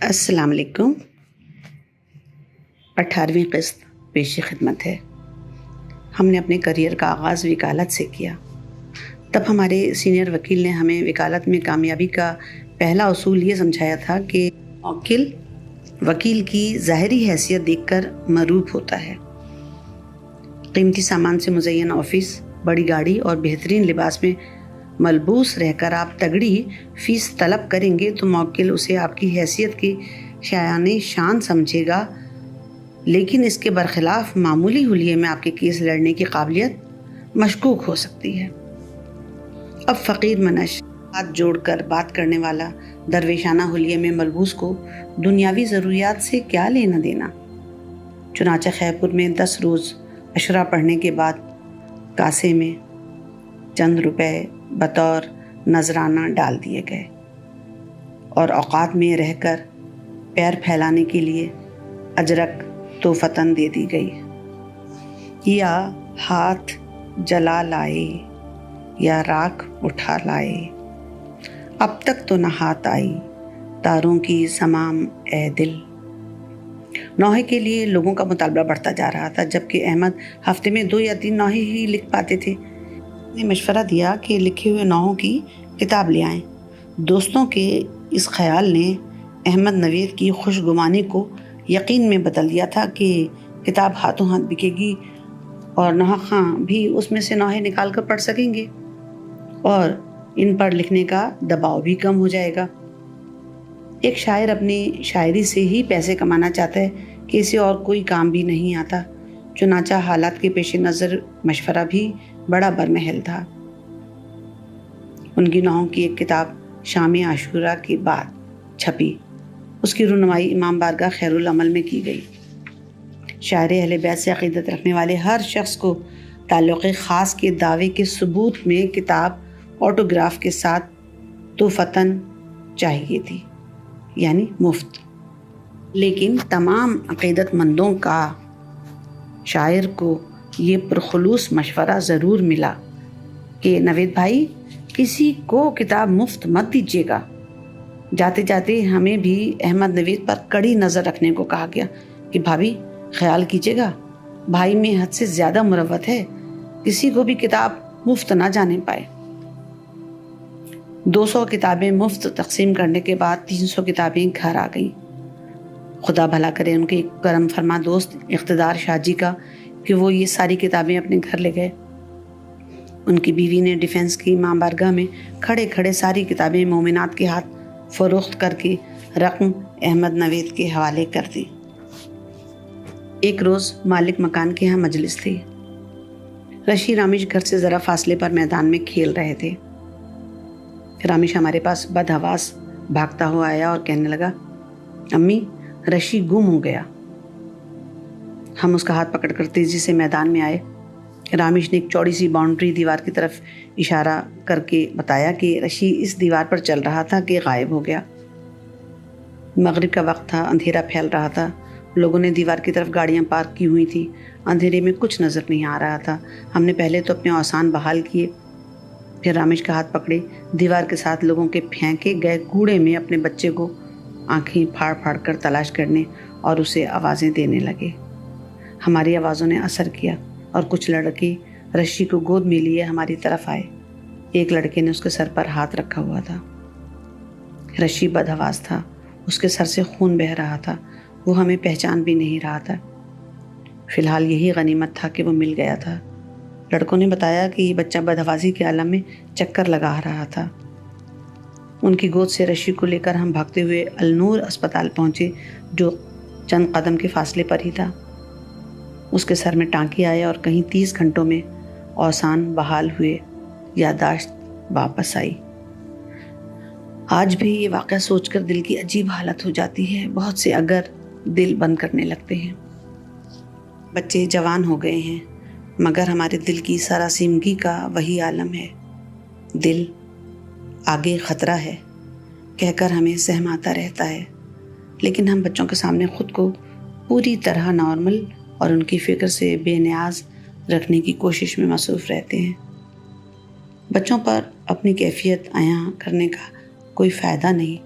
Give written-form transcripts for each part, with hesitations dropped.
السلام علیکم۔ 18ویں قسط پیش خدمت ہے۔ ہم نے اپنے کریئر کا آغاز وکالت سے کیا۔ تب ہمارے سینئر وکیل نے ہمیں وکالت میں کامیابی کا پہلا اصول یہ سمجھایا تھا کہ موکل وکیل کی ظاہری حیثیت دیکھ کر مرعوب ہوتا ہے۔ قیمتی سامان سے مزین آفس، بڑی گاڑی اور بہترین لباس میں ملبوس رہ کر آپ تگڑی فیس طلب کریں گے تو موکل اسے آپ کی حیثیت کی شایان شان سمجھے گا، لیکن اس کے برخلاف معمولی حلیے میں آپ کے کیس لڑنے کی قابلیت مشکوک ہو سکتی ہے۔ اب فقیر منش ہاتھ جوڑ کر بات کرنے والا درویشانہ حلیے میں ملبوس کو دنیاوی ضروریات سے کیا لینا دینا؟ چنانچہ خیرپور میں 10 روز عشرہ پڑھنے کے بعد کاسے میں چند روپے بطور نذرانہ ڈال دیے گئے اور اوقات میں رہ کر پیر پھیلانے کے لیے اجرک تحفتاً دے دی گئی۔ یا ہاتھ جلا لائے یا راکھ اٹھا لائے، اب تک تو نہ ہاتھ آئی تاروں کی زمام اے دل۔ نوحے کے لیے لوگوں کا مطالبہ بڑھتا جا رہا تھا، جبکہ احمد ہفتے میں 2 یا 3 نوحے ہی لکھ پاتے تھے۔ نے مشورہ دیا کہ لکھے ہوئے نوحوں کی کتاب لے آئیں۔ دوستوں کے اس خیال نے احمد نوید کی خوش گمانی کو یقین میں بدل دیا تھا کہ کتاب ہاتھوں ہاتھ بکے گی اور نوحہ خاں بھی اس میں سے نوحے نکال کر پڑھ سکیں گے اور ان پر لکھنے کا دباؤ بھی کم ہو جائے گا۔ ایک شاعر اپنی شاعری سے ہی پیسے کمانا چاہتا ہے کہ اسے اور کوئی کام بھی نہیں آتا، چنانچہ حالات کے پیش نظر مشورہ بھی بڑا برمحل تھا۔ ان کی نوحوں کی ایک کتاب شام عاشوراء کے بعد چھپی، اس کی رونمائی امام بارگاہ خیر العمل میں کی گئی۔ شاعر اہل بیت سے عقیدت رکھنے والے ہر شخص کو تعلق خاص کے دعوے کے ثبوت میں کتاب آٹوگراف کے ساتھ تحفتاً چاہیے تھی، یعنی مفت۔ لیکن تمام عقیدت مندوں کا شاعر کو یہ پرخلوص مشورہ ضرور ملا کہ نوید بھائی کسی کو کتاب مفت مت دیجیے گا۔ جاتے جاتے ہمیں بھی احمد نوید پر کڑی نظر رکھنے کو کہا گیا کہ بھابھی خیال کیجیے گا، بھائی میں حد سے زیادہ مروت ہے، کسی کو بھی کتاب مفت نہ جانے پائے۔ 200 کتابیں مفت تقسیم کرنے کے بعد 300 کتابیں گھر آ گئیں۔ خدا بھلا کرے ان کے کرم فرما دوست اقتدار شاہ جی کا کہ وہ یہ ساری کتابیں اپنے گھر لے گئے۔ ان کی بیوی نے ڈیفنس کی امام بارگاہ میں کھڑے کھڑے ساری کتابیں مومنات کے ہاتھ فروخت کر کے رقم احمد نوید کے حوالے کر دی۔ ایک روز مالک مکان کے ہاں مجلس تھی۔ رشی رامش گھر سے ذرا فاصلے پر میدان میں کھیل رہے تھے۔ رامش ہمارے پاس بدحواس بھاگتا ہوا آیا اور کہنے لگا، امی رشی گم ہو گیا۔ ہم اس کا ہاتھ پکڑ کر تیزی سے میدان میں آئے۔ رامش نے ایک چوڑی سی باؤنڈری دیوار کی طرف اشارہ کر کے بتایا کہ رشی اس دیوار پر چل رہا تھا کہ غائب ہو گیا۔ مغرب کا وقت تھا، اندھیرا پھیل رہا تھا، لوگوں نے دیوار کی طرف گاڑیاں پارک کی ہوئی تھیں، اندھیرے میں کچھ نظر نہیں آ رہا تھا۔ ہم نے پہلے تو اپنے اوسان بحال کیے، پھر رامش کا ہاتھ پکڑے دیوار کے ساتھ لوگوں کے پھینکے گئے کوڑے میں اپنے بچے کو آنکھیں پھاڑ پھاڑ کر تلاش کرنے اور اسے آوازیں دینے لگے۔ ہماری آوازوں نے اثر کیا اور کچھ لڑکے رشی کو گود میں لیے ہماری طرف آئے۔ ایک لڑکے نے اس کے سر پر ہاتھ رکھا ہوا تھا۔ رشی بدحواس تھا، اس کے سر سے خون بہہ رہا تھا، وہ ہمیں پہچان بھی نہیں رہا تھا۔ فی الحال یہی غنیمت تھا کہ وہ مل گیا تھا۔ لڑکوں نے بتایا کہ یہ بچہ بدحواسی کے عالم میں چکر لگا رہا تھا۔ ان کی گود سے رشی کو لے کر ہم بھاگتے ہوئے النور اسپتال پہنچے، جو چند قدم کے فاصلے پر ہی تھا۔ اس کے سر میں ٹانکے آئے اور کہیں 30 گھنٹوں میں اوسان بحال ہوئے، یادداشت واپس آئی۔ آج بھی یہ واقعہ سوچ کر دل کی عجیب حالت ہو جاتی ہے۔ بہت سے اگر دل بند کرنے لگتے ہیں۔ بچے جوان ہو گئے ہیں، مگر ہمارے دل کی سراسیمگی کا وہی عالم ہے۔ دل آگے خطرہ ہے کہہ کر ہمیں سہماتا رہتا ہے، لیکن ہم بچوں کے سامنے خود کو پوری طرح نارمل اور ان کی فکر سے بے نیاز رکھنے کی کوشش میں مصروف رہتے ہیں۔ بچوں پر اپنی کیفیت عیاں کرنے کا کوئی فائدہ نہیں۔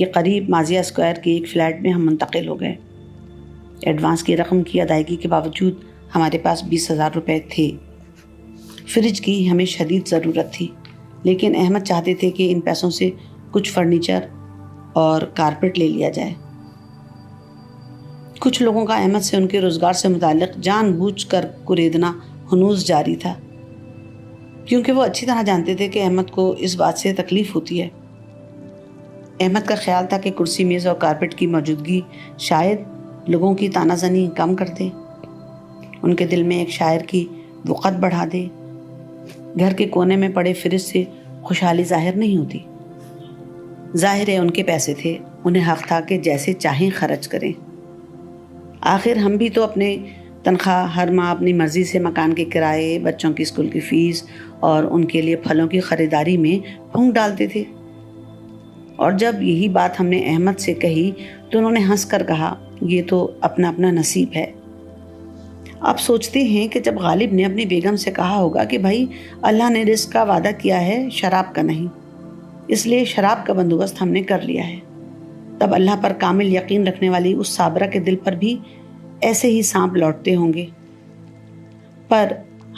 کہ قریب مازیہ اسکوائر کے ایک فلیٹ میں ہم منتقل ہو گئے۔ ایڈوانس کی رقم کی ادائیگی کے باوجود ہمارے پاس 20,000 روپے تھے۔ فریج کی ہمیں شدید ضرورت تھی، لیکن احمد چاہتے تھے کہ ان پیسوں سے کچھ فرنیچر اور کارپیٹ لے لیا جائے۔ کچھ لوگوں کا احمد سے ان کے روزگار سے متعلق جان بوجھ کر کریدنا ہنوز جاری تھا، کیونکہ وہ اچھی طرح جانتے تھے کہ احمد کو اس بات سے تکلیف ہوتی ہے۔ احمد کا خیال تھا کہ کرسی میز اور کارپیٹ کی موجودگی شاید لوگوں کی تانہ زنی کم کر دے، ان کے دل میں ایک شاعر کی وقت بڑھا دے۔ گھر کے کونے میں پڑے فریج سے خوشحالی ظاہر نہیں ہوتی۔ ظاہر ہے ان کے پیسے تھے، انہیں حق تھا کہ جیسے چاہیں خرچ کریں۔ آخر ہم بھی تو اپنے تنخواہ ہر ماہ اپنی مرضی سے مکان کے کرائے، بچوں کی اسکول کی فیس اور ان کے لیے پھلوں کی خریداری میں پھونک ڈالتے تھے۔ اور جب یہی بات ہم نے احمد سے کہی تو انہوں نے ہنس کر کہا، یہ تو اپنا اپنا نصیب ہے۔ اب سوچتے ہیں کہ جب غالب نے اپنی بیگم سے کہا ہوگا کہ بھائی اللہ نے رزق کا وعدہ کیا ہے، شراب کا نہیں، اس لیے شراب کا بندوبست ہم نے کر لیا ہے، تب اللہ پر کامل یقین رکھنے والی اس صابرہ کے دل پر بھی ایسے ہی سانپ لوٹتے ہوں گے۔ پر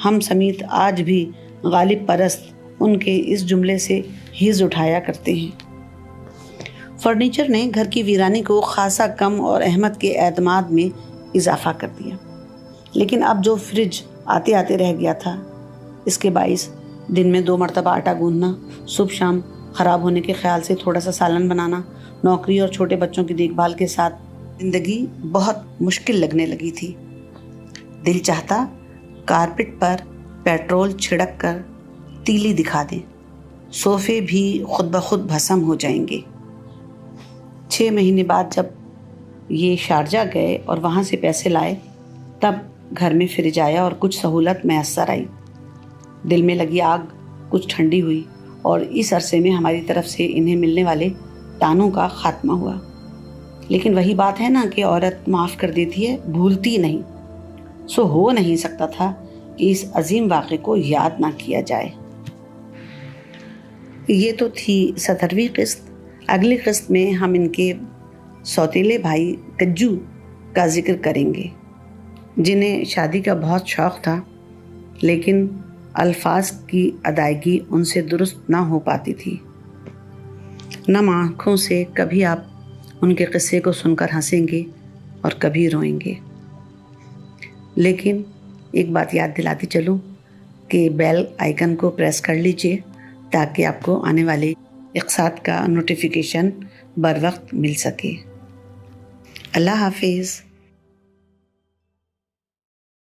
ہم سمیت آج بھی غالب پرست ان کے اس جملے سے ہیض اٹھایا کرتے ہیں۔ فرنیچر نے گھر کی ویرانی کو خاصا کم اور احمد کے اعتماد میں اضافہ کر دیا، لیکن اب جو فریج آتے آتے رہ گیا تھا، اس کے باعث دن میں 2 مرتبہ آٹا گوندھنا، صبح شام خراب ہونے کے خیال سے تھوڑا سا سالن بنانا، نوکری اور چھوٹے بچوں کی دیکھ بھال کے ساتھ زندگی بہت مشکل لگنے لگی تھی۔ دل چاہتا کارپیٹ پر پیٹرول چھڑک کر تیلی دکھا دیں، صوفے بھی خود بخود بھسم ہو جائیں گے۔ 6 مہینے بعد جب یہ شارجہ گئے اور وہاں سے پیسے لائے، تب گھر میں فریج آیا اور کچھ سہولت میسر آئی۔ دل میں لگی آگ کچھ ٹھنڈی ہوئی اور اس عرصے میں ہماری طرف سے انہیں ملنے والے تانوں کا خاتمہ ہوا۔ لیکن وہی بات ہے نا کہ عورت معاف کر دیتی ہے، بھولتی نہیں۔ سو ہو نہیں سکتا تھا کہ اس عظیم واقعے کو یاد نہ کیا جائے۔ یہ تو تھی 17ویں قسط۔ اگلی قسط میں ہم ان کے سوتیلے بھائی کجو کا ذکر کریں گے، جنہیں شادی کا بہت شوق تھا، لیکن الفاظ کی ادائیگی ان سے درست نہ ہو پاتی تھی۔ نم آنکھوں سے کبھی آپ ان کے قصے کو سن کر ہنسیں گے اور کبھی روئیں گے۔ لیکن ایک بات یاد دلاتی چلوں کہ بیل آئیکن کو پریس کر لیجئے تاکہ آپ کو آنے والے اقساط کا نوٹیفیکیشن بر وقت مل سکے۔ اللہ حافظ۔